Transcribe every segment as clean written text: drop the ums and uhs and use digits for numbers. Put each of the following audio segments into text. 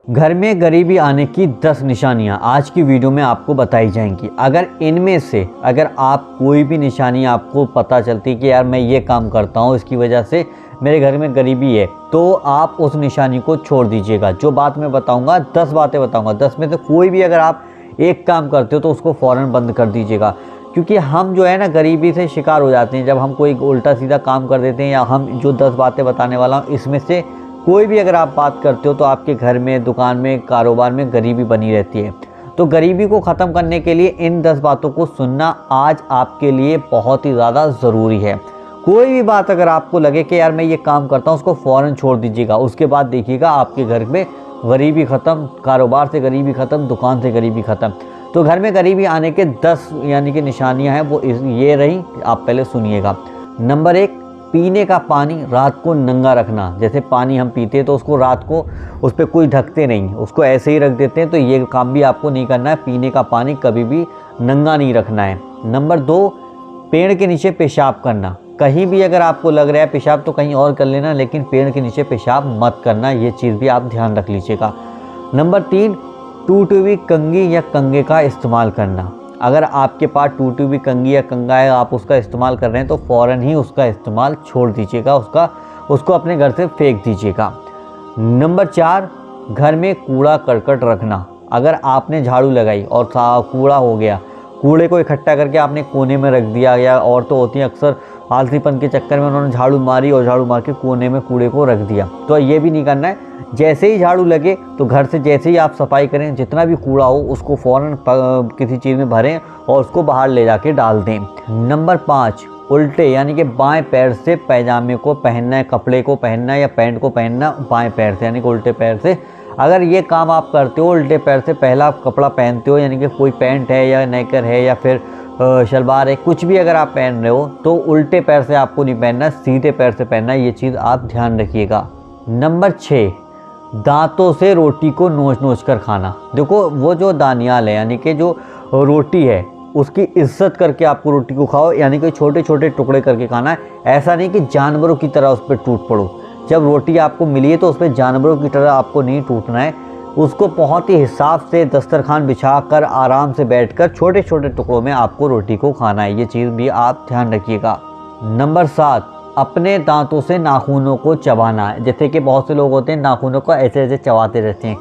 घर में गरीबी आने की 10 निशानियां आज की वीडियो में आपको बताई जाएंगी। अगर इनमें से आप कोई भी निशानी आपको पता चलती कि यार मैं ये काम करता हूँ, इसकी वजह से मेरे घर में गरीबी है, तो आप उस निशानी को छोड़ दीजिएगा। जो बात मैं बताऊंगा, 10 बातें बताऊंगा, 10 में से कोई भी अगर आप एक काम करते हो तो उसको फ़ौरन बंद कर दीजिएगा। क्योंकि हम जो है ना गरीबी से शिकार हो जाते हैं जब हम कोई उल्टा सीधा काम कर देते हैं, या हम जो 10 बातें बताने वाला हूँ इसमें से कोई भी अगर आप बात करते हो तो आपके घर में, दुकान में, कारोबार में गरीबी बनी रहती है। तो गरीबी को ख़त्म करने के लिए इन 10 बातों को सुनना आज आपके लिए बहुत ही ज़्यादा ज़रूरी है। कोई भी बात अगर आपको लगे कि यार मैं ये काम करता हूँ, उसको फ़ौरन छोड़ दीजिएगा। उसके बाद देखिएगा आपके घर में गरीबी ख़त्म, कारोबार से गरीबी ख़त्म, दुकान से गरीबी ख़त्म। तो घर में गरीबी आने के 10 यानी कि निशानियाँ हैं, वो ये रही, आप पहले सुनिएगा। नंबर 1, पीने का पानी रात को नंगा रखना। जैसे पानी हम पीते हैं तो उसको रात को उस पर कोई ढकते नहीं, उसको ऐसे ही रख देते हैं, तो ये काम भी आपको नहीं करना है। पीने का पानी कभी भी नंगा नहीं रखना है। नंबर 2, पेड़ के नीचे पेशाब करना। कहीं भी अगर आपको लग रहा है पेशाब तो कहीं और कर लेना, लेकिन पेड़ के नीचे पेशाब मत करना, ये चीज़ भी आप ध्यान रख लीजिएगा। नंबर 3, टूटी हुई कंघी या कंघे का इस्तेमाल करना। अगर आपके पास टूटी हुई कंघी या कंघा है, आप उसका इस्तेमाल कर रहे हैं, तो फ़ौरन ही उसका इस्तेमाल छोड़ दीजिएगा, उसको अपने घर से फेंक दीजिएगा। नंबर 4, घर में कूड़ा करकट रखना। अगर आपने झाड़ू लगाई और कूड़ा हो गया, कूड़े को इकट्ठा करके आपने कोने में रख दिया, या औरतें होती हैं अक्सर आलसीपन के चक्कर में उन्होंने झाड़ू मारी और झाड़ू मार के कोने में कूड़े को रख दिया, तो ये भी नहीं करना है। जैसे ही झाड़ू लगे तो घर से जैसे ही आप सफाई करें, जितना भी कूड़ा हो उसको फ़ौरन किसी चीज़ में भरें और उसको बाहर ले जाके डाल दें। नंबर 5, उल्टे यानी कि बाएं पैर से पैजामे को पहनना है, कपड़े को पहनना है या पैंट को पहनना बाएं पैर से, यानी कि उल्टे पैर से। अगर ये काम आप करते हो, उल्टे पैर से पहला कपड़ा पहनते हो, यानी कि कोई पैंट है या नेकर है या फिर शलवार है, कुछ भी अगर आप पहन रहे हो, तो उल्टे पैर से आपको नहीं पहनना, सीधे पैर से पहनना है। ये चीज़ आप ध्यान रखिएगा। नंबर 6, दांतों से रोटी को नोच नोच कर खाना। देखो, वो जो दानियाल है यानी कि जो रोटी है, उसकी इज्जत करके आपको रोटी को खाओ, यानी कि छोटे छोटे टुकड़े करके खाना है। ऐसा नहीं कि जानवरों की तरह उस पर टूट पड़ो। जब रोटी आपको मिली है तो उस पर जानवरों की तरह आपको नहीं टूटना है, उसको बहुत ही हिसाब से दस्तरखान बिछा कर आराम से बैठकर छोटे छोटे टुकड़ों में आपको रोटी को खाना है। ये चीज़ भी आप ध्यान रखिएगा। नंबर 7, अपने दांतों से नाखूनों को चबाना है। जैसे कि बहुत से लोग होते हैं नाखूनों को ऐसे ऐसे चबाते रहते हैं,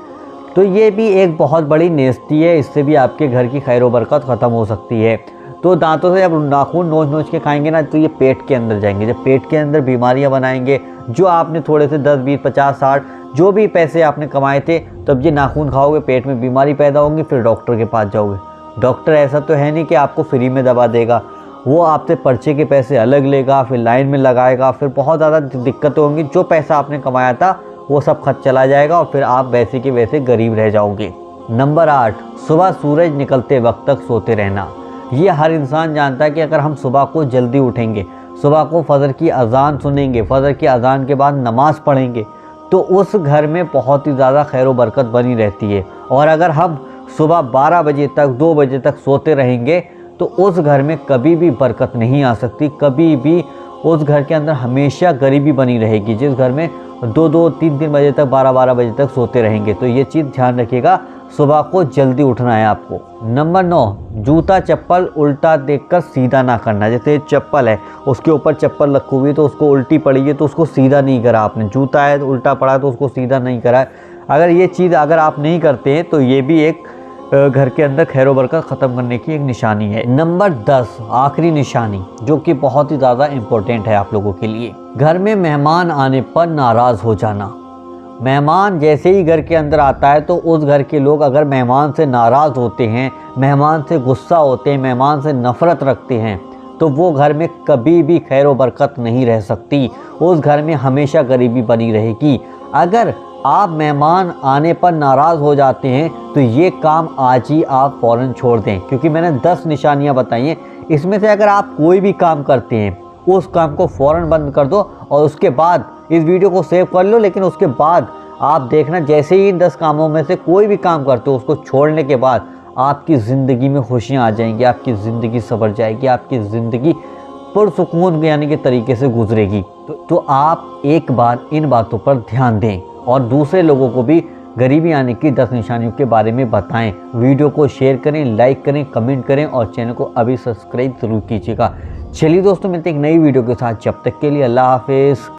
तो ये भी एक बहुत बड़ी नेस्ती है, इससे भी आपके घर की खैर बरकत ख़त्म हो सकती है। तो दांतों से जब नाखून नोच नोच के खाएंगे ना, तो ये पेट के अंदर जाएंगे, जब पेट के अंदर बीमारियां बनाएंगे। जो आपने थोड़े से 10, 20, 50, 60 जो भी पैसे आपने कमाए थे, तब ये नाखून खाओगे, पेट में बीमारी पैदा होगी, फिर डॉक्टर के पास जाओगे। डॉक्टर ऐसा तो है नहीं कि आपको फ्री में दवा देगा, वो आपसे पर्चे के पैसे अलग लेगा, फिर लाइन में लगाएगा, फिर बहुत ज़्यादा दिक्कतें होंगी। जो पैसा आपने कमाया था वो सब खर्च चला जाएगा और फिर आप वैसे के वैसे गरीब रह जाओगे। नंबर 8, सुबह सूरज निकलते वक्त तक सोते रहना। ये हर इंसान जानता है कि अगर हम सुबह को जल्दी उठेंगे, सुबह को फजर की अजान सुनेंगे, फजर की अजान के बाद नमाज़ पढ़ेंगे, तो उस घर में बहुत ही ज़्यादा खैर बरकत बनी रहती है। और अगर हम सुबह 12 बजे तक, 2 बजे तक सोते रहेंगे, तो उस घर में कभी भी बरकत नहीं आ सकती, कभी भी उस घर के अंदर हमेशा गरीबी बनी रहेगी। जिस घर में 2-2, 3-3 बजे तक, 12-12 बजे तक सोते रहेंगे, तो ये चीज़ ध्यान रखिएगा, सुबह को जल्दी उठना है आपको। नंबर 9, जूता चप्पल उल्टा देखकर सीधा ना करना। जैसे चप्पल है, उसके ऊपर चप्पल रखी हुई है तो उसको उल्टी पड़ी है तो उसको सीधा नहीं करा आपने, जूता है तो उल्टा पड़ा तो उसको सीधा नहीं करा। अगर ये चीज़ अगर आप नहीं करते हैं तो ये भी एक घर के अंदर खैर बरकत ख़त्म करने की एक निशानी है। नंबर 10, आखिरी निशानी, जो कि बहुत ही ज़्यादा इम्पोर्टेंट है आप लोगों के लिए। घर में मेहमान आने पर नाराज़ हो जाना। मेहमान जैसे ही घर के अंदर आता है तो उस घर के लोग अगर मेहमान से नाराज़ होते हैं, मेहमान से गुस्सा होते हैं, मेहमान से नफ़रत रखते हैं, तो वो घर में कभी भी खैर बरकत नहीं रह सकती। उस घर में हमेशा गरीबी बनी रहेगी। अगर आप मेहमान आने पर नाराज़ हो जाते हैं तो ये काम आज ही आप फ़ौरन छोड़ दें, क्योंकि मैंने 10 निशानियां बताई हैं। इसमें से अगर आप कोई भी काम करते हैं, उस काम को फ़ौरन बंद कर दो और उसके बाद इस वीडियो को सेव कर लो। लेकिन उसके बाद आप देखना, जैसे ही इन 10 कामों में से कोई भी काम करते हो, उसको छोड़ने के बाद आपकी ज़िंदगी में खुशियाँ आ जाएंगी, आपकी ज़िंदगी संवर जाएगी, आपकी ज़िंदगी पुरसुकून यानी कि तरीके से गुजरेगी। तो आप एक बार इन बातों पर ध्यान दें और दूसरे लोगों को भी गरीबी आने की 10 निशानियों के बारे में बताएं। वीडियो को शेयर करें, लाइक करें, कमेंट करें और चैनल को अभी सब्सक्राइब जरूर कीजिएगा। चलिए दोस्तों, मिलते हैं एक नई वीडियो के साथ। जब तक के लिए अल्लाह हाफिज़।